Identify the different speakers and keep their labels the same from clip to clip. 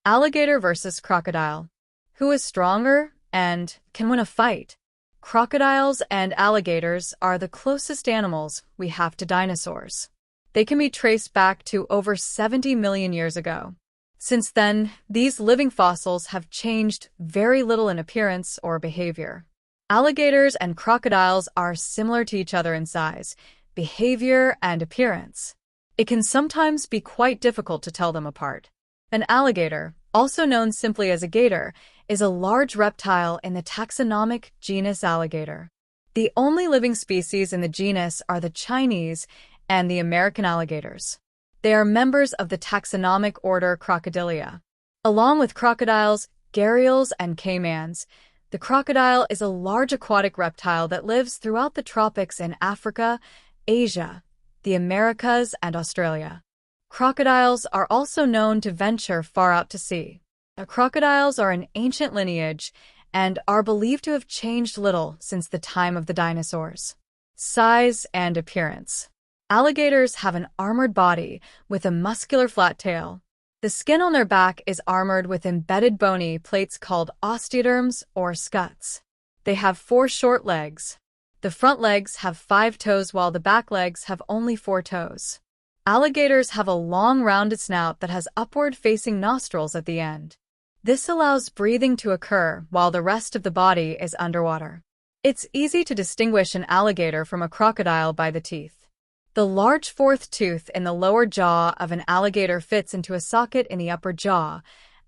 Speaker 1: Alligator versus crocodile. Who is stronger and can win a fight? Crocodiles and alligators are the closest animals we have to dinosaurs. They can be traced back to over 70 million years ago. Since then, these living fossils have changed very little in appearance or behavior. Alligators and crocodiles are similar to each other in size, behavior, and appearance. It can sometimes be quite difficult to tell them apart. An alligator, also known simply as a gator, is a large reptile in the taxonomic genus Alligator. The only living species in the genus are the Chinese and the American alligators. They are members of the taxonomic order Crocodilia. Along with crocodiles, gharials, and caimans, the crocodile is a large aquatic reptile that lives throughout the tropics in Africa, Asia, the Americas, and Australia. Crocodiles are also known to venture far out to sea. Crocodiles are an ancient lineage and are believed to have changed little since the time of the dinosaurs. Size and appearance. Alligators have an armored body with a muscular flat tail. The skin on their back is armored with embedded bony plates called osteoderms or scuts. They have 4 short legs. The front legs have 5 toes while the back legs have only 4 toes. Alligators have a long rounded snout that has upward-facing nostrils at the end. This allows breathing to occur while the rest of the body is underwater. It's easy to distinguish an alligator from a crocodile by the teeth. The large 4th tooth in the lower jaw of an alligator fits into a socket in the upper jaw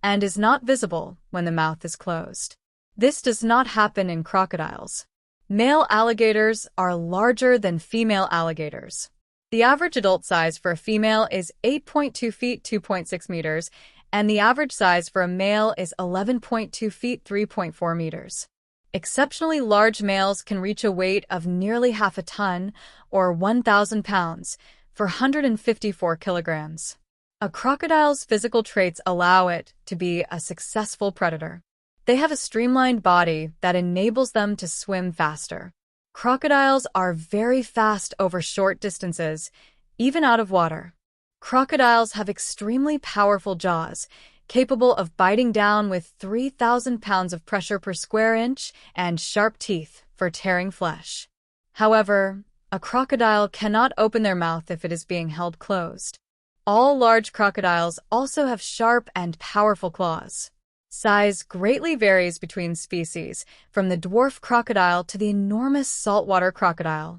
Speaker 1: and is not visible when the mouth is closed. This does not happen in crocodiles. Male alligators are larger than female alligators. The average adult size for a female is 8.2 feet 2.6 meters, and the average size for a male is 11.2 feet 3.4 meters. Exceptionally large males can reach a weight of nearly half a ton, or 1,000 pounds, for 154 kilograms. A crocodile's physical traits allow it to be a successful predator. They have a streamlined body that enables them to swim faster. Crocodiles are very fast over short distances, even out of water. Crocodiles have extremely powerful jaws, capable of biting down with 3,000 pounds of pressure per square inch and sharp teeth for tearing flesh. However, a crocodile cannot open their mouth if it is being held closed. All large crocodiles also have sharp and powerful claws. Size greatly varies between species, from the dwarf crocodile to the enormous saltwater crocodile.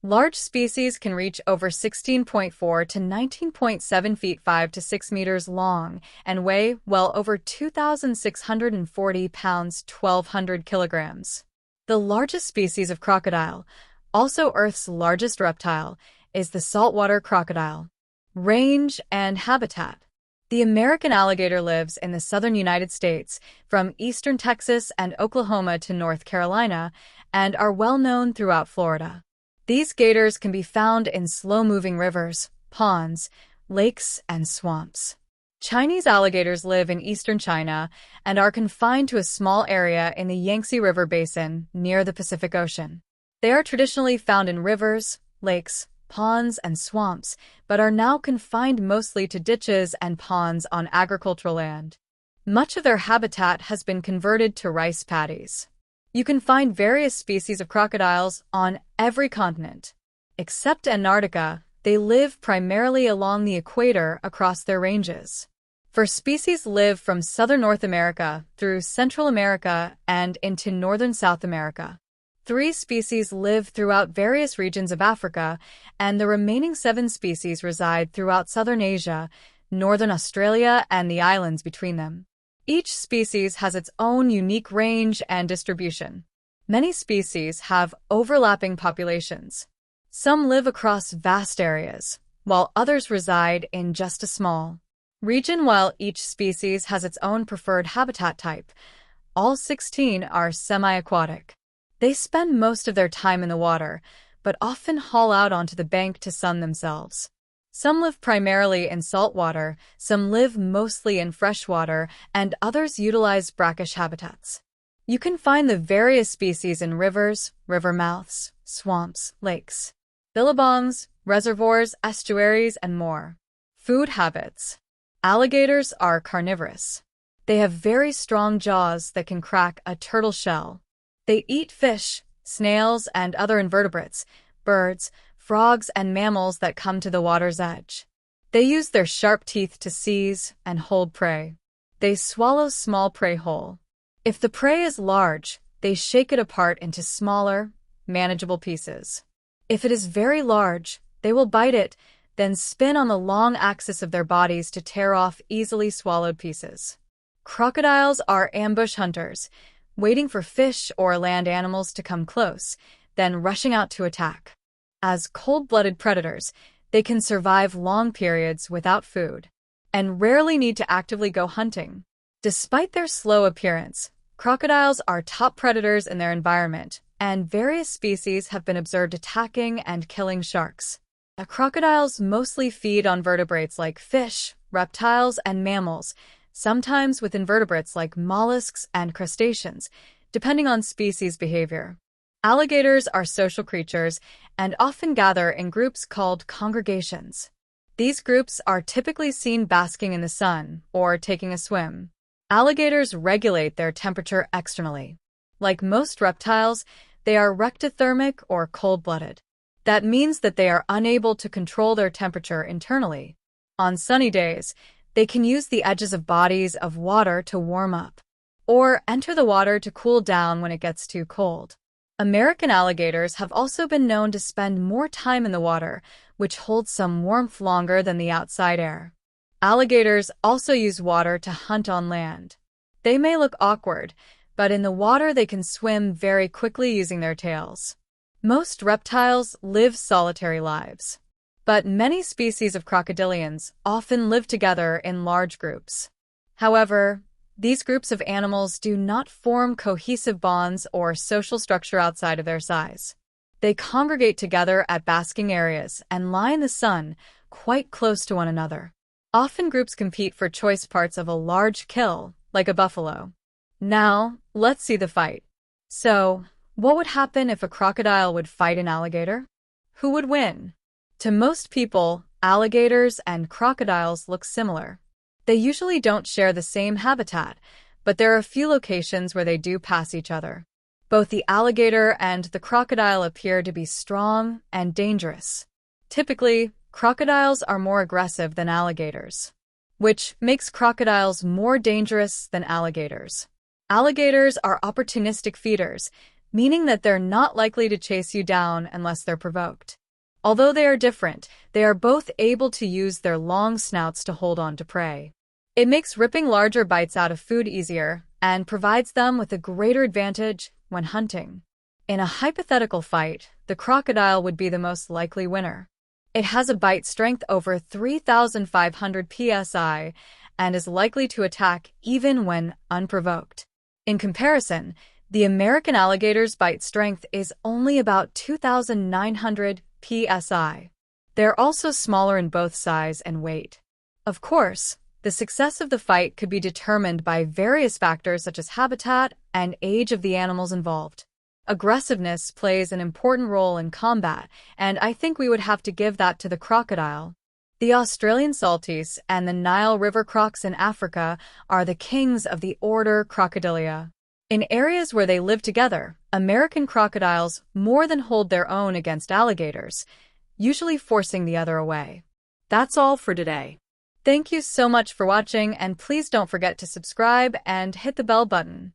Speaker 1: Large species can reach over 16.4 to 19.7 feet 5 to 6 meters long and weigh well over 2,640 pounds 1,200 kilograms. The largest species of crocodile, also Earth's largest reptile, is the saltwater crocodile. Range and habitat. The American alligator lives in the southern United States, from eastern Texas and Oklahoma to North Carolina, and are well known throughout Florida. These gators can be found in slow-moving rivers, ponds, lakes, and swamps. Chinese alligators live in eastern China and are confined to a small area in the Yangtze River basin near the Pacific Ocean. They are traditionally found in rivers, lakes, ponds, and swamps, but are now confined mostly to ditches and ponds on agricultural land. Much of their habitat has been converted to rice paddies. You can find various species of crocodiles on every continent. Except Antarctica, they live primarily along the equator across their ranges. Species live from southern North America through Central America and into northern South America. 3 species live throughout various regions of Africa, and the remaining 7 species reside throughout southern Asia, northern Australia, and the islands between them. Each species has its own unique range and distribution. Many species have overlapping populations. Some live across vast areas, while others reside in just a small region. While each species has its own preferred habitat type, all 16 are semi-aquatic. They spend most of their time in the water, but often haul out onto the bank to sun themselves. Some live primarily in salt water, some live mostly in fresh water, and others utilize brackish habitats. You can find the various species in rivers, river mouths, swamps, lakes, billabongs, reservoirs, estuaries, and more. Food habits. Alligators are carnivorous. They have very strong jaws that can crack a turtle shell. They eat fish, snails, and other invertebrates, birds, frogs, and mammals that come to the water's edge. They use their sharp teeth to seize and hold prey. They swallow small prey whole. If the prey is large, they shake it apart into smaller, manageable pieces. If it is very large, they will bite it, then spin on the long axis of their bodies to tear off easily swallowed pieces. Crocodiles are ambush hunters, waiting for fish or land animals to come close, then rushing out to attack. As cold-blooded predators, they can survive long periods without food, and rarely need to actively go hunting. Despite their slow appearance, crocodiles are top predators in their environment, and various species have been observed attacking and killing sharks. Crocodiles mostly feed on vertebrates like fish, reptiles, and mammals, sometimes with invertebrates like mollusks and crustaceans, depending on species behavior. Alligators are social creatures and often gather in groups called congregations. These groups are typically seen basking in the sun or taking a swim. Alligators regulate their temperature externally. Like most reptiles, they are rectothermic or cold-blooded. That means that they are unable to control their temperature internally. On sunny days, they can use the edges of bodies of water to warm up, or enter the water to cool down when it gets too cold. American alligators have also been known to spend more time in the water, which holds some warmth longer than the outside air. Alligators also use water to hunt on land. They may look awkward, but in the water they can swim very quickly using their tails. Most reptiles live solitary lives, but many species of crocodilians often live together in large groups. However, these groups of animals do not form cohesive bonds or social structure outside of their size. They congregate together at basking areas and lie in the sun quite close to one another. Often groups compete for choice parts of a large kill, like a buffalo. Now, let's see the fight. So, what would happen if a crocodile would fight an alligator? Who would win? To most people, alligators and crocodiles look similar. They usually don't share the same habitat, but there are a few locations where they do pass each other. Both the alligator and the crocodile appear to be strong and dangerous. Typically, crocodiles are more aggressive than alligators, which makes crocodiles more dangerous than alligators. Alligators are opportunistic feeders, meaning that they're not likely to chase you down unless they're provoked. Although they are different, they are both able to use their long snouts to hold on to prey. It makes ripping larger bites out of food easier and provides them with a greater advantage when hunting. In a hypothetical fight, the crocodile would be the most likely winner. It has a bite strength over 3,500 psi and is likely to attack even when unprovoked. In comparison, the American alligator's bite strength is only about 2,900 psi. They're also smaller in both size and weight. Of course, the success of the fight could be determined by various factors such as habitat and age of the animals involved. Aggressiveness plays an important role in combat, and I think we would have to give that to the crocodile. The Australian saltese and the Nile River crocs in Africa are the kings of the order Crocodilia. In areas where they live together, American crocodiles more than hold their own against alligators, usually forcing the other away. That's all for today. Thank you so much for watching, and please don't forget to subscribe and hit the bell button.